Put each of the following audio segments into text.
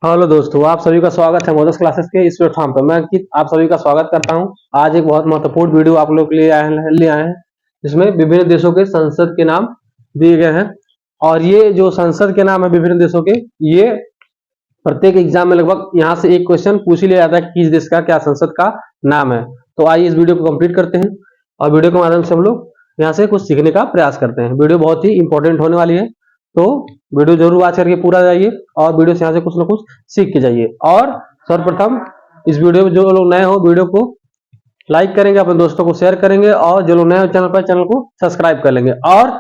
Hello दोस्तों, आप सभी का स्वागत है मोदस क्लासेस के इस प्लेटफॉर्म पर। मैं अंकित आप सभी का स्वागत करता हूं। आज एक बहुत महत्वपूर्ण वीडियो आप लोग के लिए ले आए हैं जिसमें विभिन्न देशों के संसद के नाम दिए गए हैं। और ये जो संसद के नाम है विभिन्न देशों के, ये प्रत्येक एग्जाम में लगभग यहाँ से एक क्वेश्चन पूछ ही लिया जाता है कि किस देश का क्या संसद का नाम है। तो आइए इस वीडियो को कंप्लीट करते हैं और वीडियो के माध्यम से हम लोग यहाँ से कुछ सीखने का प्रयास करते हैं। वीडियो बहुत ही इंपॉर्टेंट होने वाली है, तो वीडियो जरूर वॉच करके पूरा जाइए और वीडियो से यहाँ से कुछ ना कुछ सीख के जाइए। और सर्वप्रथम इस वीडियो में जो लोग नए हो वीडियो को लाइक करेंगे, अपने दोस्तों को शेयर करेंगे और जो लोग नए हो चैनल पर चैनल को सब्सक्राइब कर लेंगे। और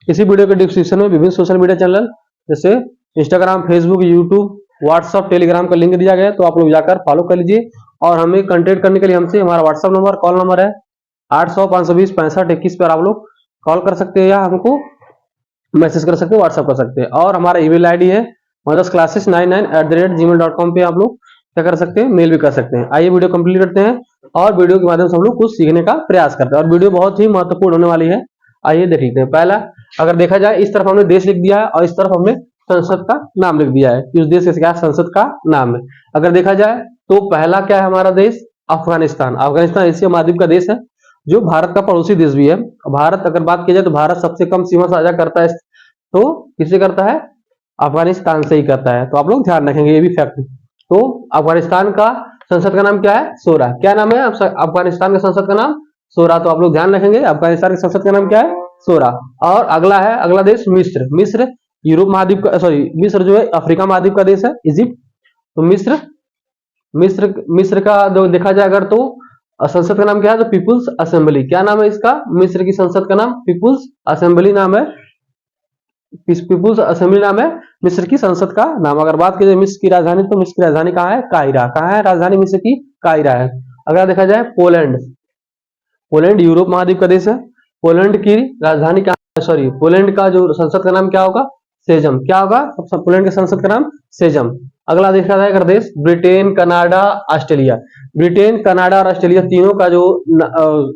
इसी वीडियो के डिस्क्रिप्शन में विभिन्न सोशल मीडिया चैनल जैसे Instagram, Facebook, YouTube, WhatsApp, Telegram का लिंक दिया गया है, तो आप लोग जाकर फॉलो कर लीजिए। और हमें कंटेक्ट करने के लिए हमसे हमारा व्हाट्सअप नंबर, कॉल नंबर है 800-520-6521 पर आप लोग कॉल कर सकते हैं या हमको मैसेज कर सकते हैं, व्हाट्सअप कर सकते हैं। और हमारा ईमेल आईडी है mothersclasses99@gmail.com पे आप लोग क्या कर सकते हैं, मेल भी कर सकते हैं। आइए वीडियो कंप्लीट करते हैं और वीडियो के माध्यम से हम लोग कुछ सीखने का प्रयास करते हैं और वीडियो बहुत ही महत्वपूर्ण होने वाली है। आइए देख लेते हैं। पहला अगर देखा जाए, इस तरफ हमने देश लिख दिया है और इस तरफ हमने संसद का नाम लिख दिया है कि उस देश के क्या संसद का नाम है। अगर देखा जाए तो पहला क्या है हमारा देश, अफगानिस्तान। अफगानिस्तान एशिया महाद्वीप का देश है जो भारत का पड़ोसी देश भी है। भारत अगर बात की जाए तो भारत सबसे कम सीमा साझा करता है, तो किससे करता है, अफगानिस्तान से ही करता है। तो आप लोग ध्यान रखेंगे, ये भी फैक्ट। तो अफगानिस्तान का संसद का नाम क्या है, शोरा। क्या नाम है अफगानिस्तान के संसद का नाम, शोरा। तो आप लोग ध्यान रखेंगे अफगानिस्तान के संसद का नाम क्या है, शोरा। और अगला है, अगला देश मिस्र। मिस्र यूरोप महाद्वीप का, सॉरी मिस्र जो है अफ्रीका महाद्वीप का देश है, इजिप्ट। तो मिस्र मिस्र मिस्र का जो देखा जाए अगर तो संसद का नाम क्या है, तो पीपुल्स असेंबली। क्या नाम है इसका, मिस्र की संसद का नाम पीपुल्स असेंबली नाम है। पीपुल्स असेंबली नाम है मिस्र की संसद का नाम। अगर बात की जाए मिस्र की राजधानी, तो मिस्र की राजधानी कहाँ है, काहिरा। कहाँ है राजधानी मिस्र की, काहिरा है। अगर देखा जाए पोलैंड, पोलैंड यूरोप महाद्वीप का देश है। पोलैंड की राजधानी क्या, सॉरी पोलैंड का जो संसद का नाम क्या होगा, सेजम। क्या होगा पोलैंड के संसद का नाम, सेजम। अगला देखा जाए अगर देश, Britain, Canada, Australia. Britain, Canada और ऑस्ट्रेलिया तीनों का जो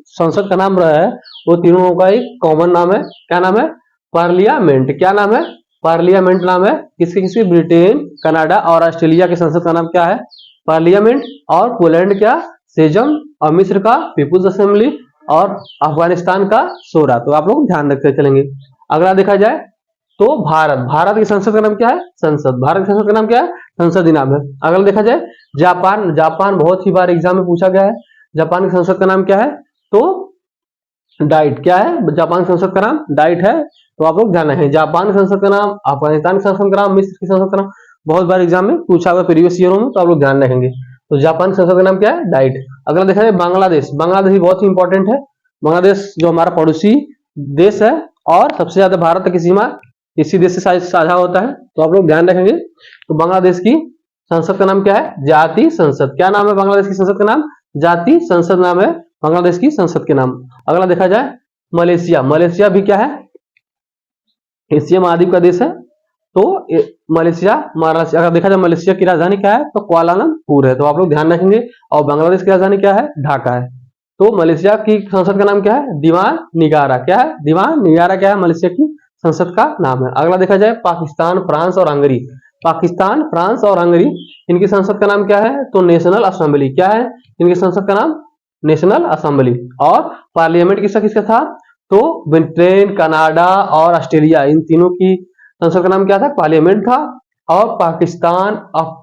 संसद का नाम रहा है वो तीनों का एक कॉमन नाम है। क्या नाम है, पार्लियामेंट। क्या नाम है, पार्लियामेंट नाम है किसके किसके, ब्रिटेन, कनाडा और ऑस्ट्रेलिया के संसद का नाम क्या है, पार्लियामेंट। और पोलैंड क्या, सेजम। और मिस्र का पीपुल्स असेंबली और अफगानिस्तान का शोरा। तो आप लोग ध्यान रखते चलेंगे। अगला देखा जाए तो भारत, भारत की संसद का नाम क्या है, संसद। भारत की संसद का नाम क्या है, संसद ही नाम है। अगला देखा जाए जापान, जापान बहुत ही बार एग्जाम में पूछा गया है। जापान की संसद का नाम क्या है, तो डाइट। क्या है जापान की संसद का नाम, डाइट है। तो आप लोग ध्यान रखें, जापान की संसद का नाम, अफगानिस्तान की संसद का नाम, मिस्र की संसद का नाम बहुत बार एग्जाम में पूछा हुआ प्रीवियस ईयरों में, तो आप लोग ध्यान रखेंगे। तो जापान की संसद का नाम क्या है, डाइट। अगला देखा जाए बांग्लादेश, बांग्लादेश भी बहुत ही इंपॉर्टेंट है। बांग्लादेश जो हमारा पड़ोसी देश है और सबसे ज्यादा भारत की सीमा इसी देश से साझा होता है, तो आप लोग ध्यान रखेंगे। तो बांग्लादेश की संसद का नाम क्या है, जातीय संसद। क्या नाम है बांग्लादेश की संसद का नाम, जातीय संसद नाम है बांग्लादेश की संसद के नाम। अगला देखा जाए मलेशिया, मलेशिया भी क्या है, एशिया महाद्वीप का देश है। तो मलेशिया, अगर देखा जाए मलेशिया की राजधानी क्या है, तो कुआलालंपुर है। तो आप लोग ध्यान रखेंगे। और बांग्लादेश की राजधानी क्या है, ढाका है। तो मलेशिया की संसद का नाम क्या है, दीवान निगारा। क्या है, दीवान निगारा क्या है, मलेशिया की संसद का नाम है। अगला देखा जाए पाकिस्तान, फ्रांस और हंगरी। पाकिस्तान, फ्रांस और हंगरी, इनकी संसद का नाम क्या है, तो नेशनल असेंबली। क्या है इनकी संसद का नाम, नेशनल असेंबली। और पार्लियामेंट किसका किसका था, तो ब्रिटेन, कनाडा और ऑस्ट्रेलिया, इन तीनों की संसद का नाम क्या था, पार्लियामेंट था। और पाकिस्तान,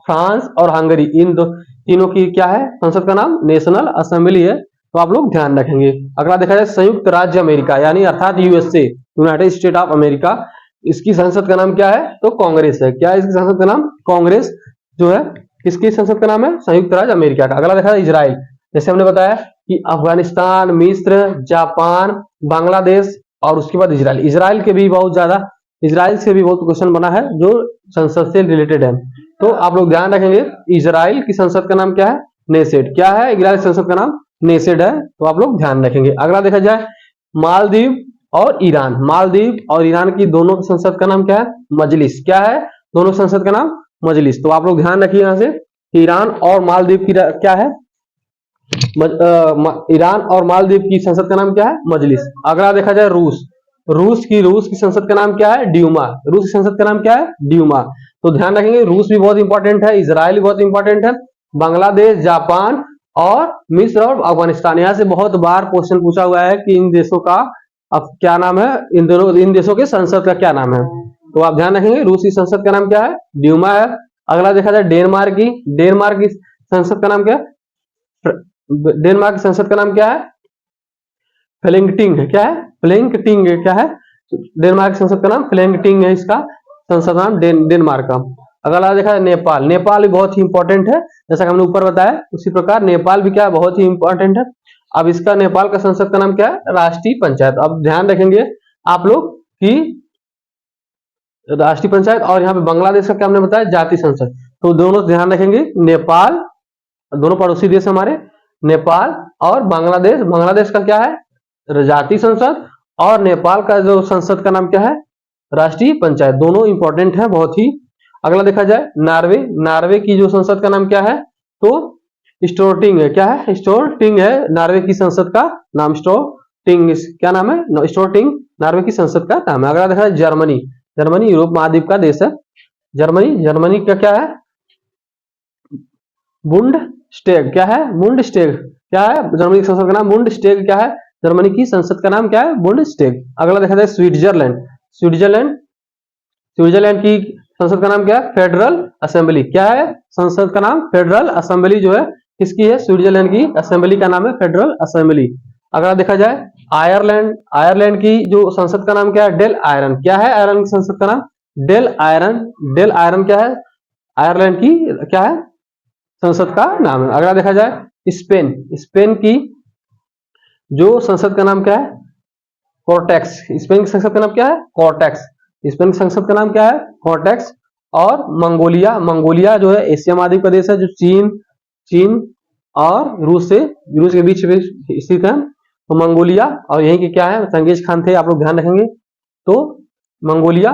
फ्रांस और हंगरी, इन तीनों की क्या है संसद का नाम, नेशनल असेंबली है। तो आप लोग ध्यान रखेंगे। अगला देखा जाए संयुक्त राज्य अमेरिका, यानी अर्थात USA, United state of America, इसकी संसद का नाम क्या है, तो कांग्रेस है। क्या है इसकी संसद का नाम, कांग्रेस जो है, किसकी संसद का नाम है, संयुक्त राज्य अमेरिका का। अगला देखा जाए इजराइल, जैसे हमने बताया कि अफगानिस्तान, मिस्र, जापान, बांग्लादेश और उसके बाद इजराइल। इजराइल के भी बहुत ज्यादा, इजराइल से भी बहुत क्वेश्चन बना है जो संसद से रिलेटेड है। तो आप लोग ध्यान रखेंगे, इजराइल की संसद का नाम क्या है, नेसेड। क्या है इजराइल संसद का नाम, नेसेड है। तो आप लोग ध्यान रखेंगे। अगला देखा जाए मालदीव और ईरान, मालदीव और ईरान की दोनों की संसद का नाम क्या है, मजलिस। क्या है दोनों संसद का नाम, मजलिस। तो आप लोग ध्यान रखिए यहाँ से, ईरान और मालदीव की क्या है, ईरान और मालदीव की संसद का नाम क्या है, मजलिस। अगला देखा जाए रूस, रूस की संसद का नाम क्या है, ड्यूमा। रूस की संसद का नाम क्या है, ड्यूमा। तो ध्यान रखेंगे, रूस भी बहुत इंपॉर्टेंट है, इजराइल भी बहुत इंपॉर्टेंट है, बांग्लादेश, जापान और मिस्र और अफगानिस्तान। यहाँ से बहुत बार क्वेश्चन पूछा हुआ है कि इन देशों का अब क्या नाम है, इन देशों के संसद का क्या नाम है। तो आप ध्यान रखेंगे, रूस की संसद का नाम क्या है, ड्यूमा है। अगला देखा जाए डेनमार्क की संसद का नाम क्या है, डेनमार्क की संसद का नाम क्या है, फ्लेंगटिंग है। क्या है, फ्लेंगटिंग क्या है, डेनमार्क की संसद का नाम फ्लेंगटिंग है, इसका संसद नाम डेनमार्क का। अगला देखा जाए नेपाल भी बहुत ही इंपॉर्टेंट है, जैसा कि हमने ऊपर बताया उसी प्रकार नेपाल भी क्या है, बहुत ही इंपॉर्टेंट है। अब इसका नेपाल का संसद का नाम क्या है, राष्ट्रीय पंचायत। अब ध्यान रखेंगे आप लोग कि राष्ट्रीय पंचायत, और यहाँ पे बांग्लादेश का क्या हमने बताया, जातीय संसद। तो दोनों ध्यान रखेंगे, नेपाल, दोनों पड़ोसी देश हमारे, नेपाल और बांग्लादेश का क्या है, जातीय संसद, और नेपाल का जो संसद का नाम क्या है, राष्ट्रीय पंचायत। दोनों इंपॉर्टेंट है बहुत ही। अगला देखा जाए नार्वे की जो संसद का नाम क्या है, तो स्टोर्टिंग है। क्या है, स्टोर्टिंग है नार्वे की संसद का नाम, स्टोर्टिंग क्या नाम है, स्टोर्टिंग नार्वे की संसद का नाम है। अगला देखा जाए जर्मनी यूरोप महाद्वीप का देश है। जर्मनी का क्या है, बुंडस्टैग। क्या है, बुंडस्टैग क्या है, जर्मनी की संसद का नाम बुंडस्टैग क्या है, जर्मनी की संसद का नाम क्या है, बुंडस्टैग। अगला देखा जाए स्विट्जरलैंड की संसद का नाम क्या है, फेडरल असेंबली। क्या है, संसद का नाम फेडरल असेंबली जो है किसकी है, स्विट्जरलैंड की असेंबली का नाम है फेडरल असेंबली। अगला देखा जाए आयरलैंड की जो संसद का नाम क्या है, डेल आयरन। क्या है, आयरन की संसद का नाम डेल आयरन क्या है, आयरलैंड की क्या है, संसद का नाम है। अगला देखा जाए स्पेन की जो संसद का नाम क्या है, कॉर्टेक्स। स्पेन की संसद का नाम क्या है, कॉर्टेक्स। स्पेन की संसद का नाम क्या है, कॉर्टेक्स। और मंगोलिया जो है एशिया महाद्वीप का देश है, जो चीन और रूस के बीच स्थित है। तो मंगोलिया, और यहीं के क्या है, चंगेज खान थे, आप लोग ध्यान रखेंगे। तो मंगोलिया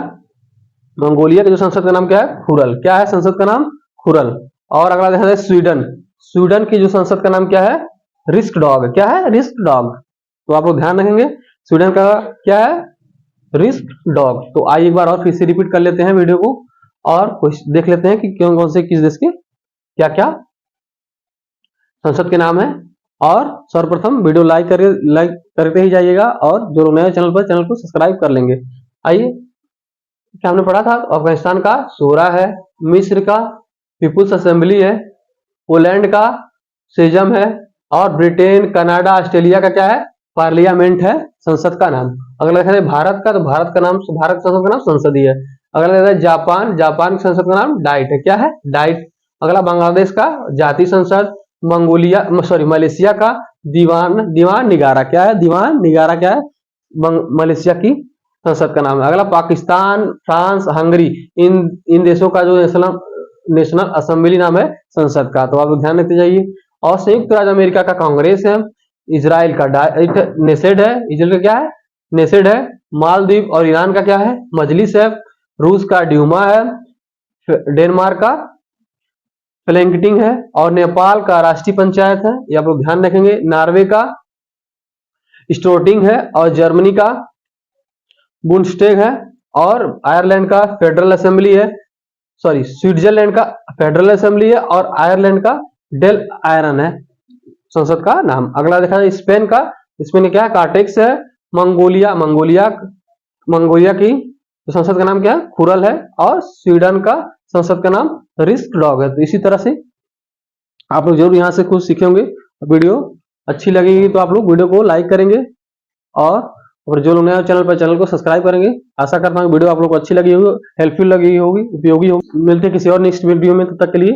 के जो संसद का नाम क्या है, खुरल। क्या है, संसद का नाम खुरल। और अगला देखा जाए स्वीडन की जो संसद का नाम क्या है, रिस्क डॉग। क्या है, रिस्क डॉग। तो आप लोग ध्यान रखेंगे, स्वीडन का क्या है, रिस्क डॉग। तो आइए एक बार और फिर से रिपीट कर लेते हैं वीडियो को, और देख लेते हैं कि कौन से किस देश के क्या क्या संसद के नाम है। और सर्वप्रथम वीडियो लाइक करते ही जाइएगा, और जो लोग नए चैनल को सब्सक्राइब कर लेंगे। आइए, क्या हमने पढ़ा था, अफगानिस्तान का शोरा है, मिस्र का पीपुल्स असेंबली है, पोलैंड का सेजम है, और ब्रिटेन, कनाडा, ऑस्ट्रेलिया का क्या है, पार्लियामेंट है संसद का नाम। अगला देखा जाए भारत का, तो भारत संसद का नाम संसद ही है। अगला देखा जाए जापान की संसद का नाम डाइट है। क्या है, डाइट। अगला बांग्लादेश का जातीय संसद, मलेशिया का दीवान निगारा। क्या है, दीवान निगारा क्या है, मलेशिया की संसद का नाम है। अगला पाकिस्तान, फ्रांस, हंगरी, इन देशों का जो नेशनल असेंबली नाम है संसद का। तो आप लोग ध्यान रखते जाइए। और संयुक्त राज्य अमेरिका का कांग्रेस है, इजराइल का नेसेड है, इजराइल का क्या है, नेसेड है। मालदीव और ईरान का क्या है, मजलिस है। रूस का ड्यूमा है, डेनमार्क का फ्लेंगटिंग है, और नेपाल का राष्ट्रीय पंचायत है, ये आप लोग ध्यान रखेंगे। नॉर्वे का स्टोर्टिंग है, और जर्मनी का बुंडस्टैग है, और आयरलैंड का फेडरल असेंबली है, स्विट्जरलैंड का फेडरल असेंबली है, और आयरलैंड का डेल आयरन है संसद का नाम। अगला देखा जाए स्पेन क्या है, कार्टेक्स है। मंगोलिया की संसद का नाम क्या है, खुरल है, और स्वीडन का संसद का नाम रिस्क डॉग है। तो इसी तरह से आप लोग जरूर यहाँ से कुछ सीखेंगे। वीडियो अच्छी लगेगी तो आप लोग वीडियो को लाइक करेंगे, और जो लोग नए चैनल को सब्सक्राइब करेंगे। आशा करता हूँ वीडियो आप लोग को अच्छी लगी होगी, हेल्पफुल लगी होगी, उपयोगी होगी। मिलते हैं किसी और नेक्स्ट वीडियो में, तब तक के लिए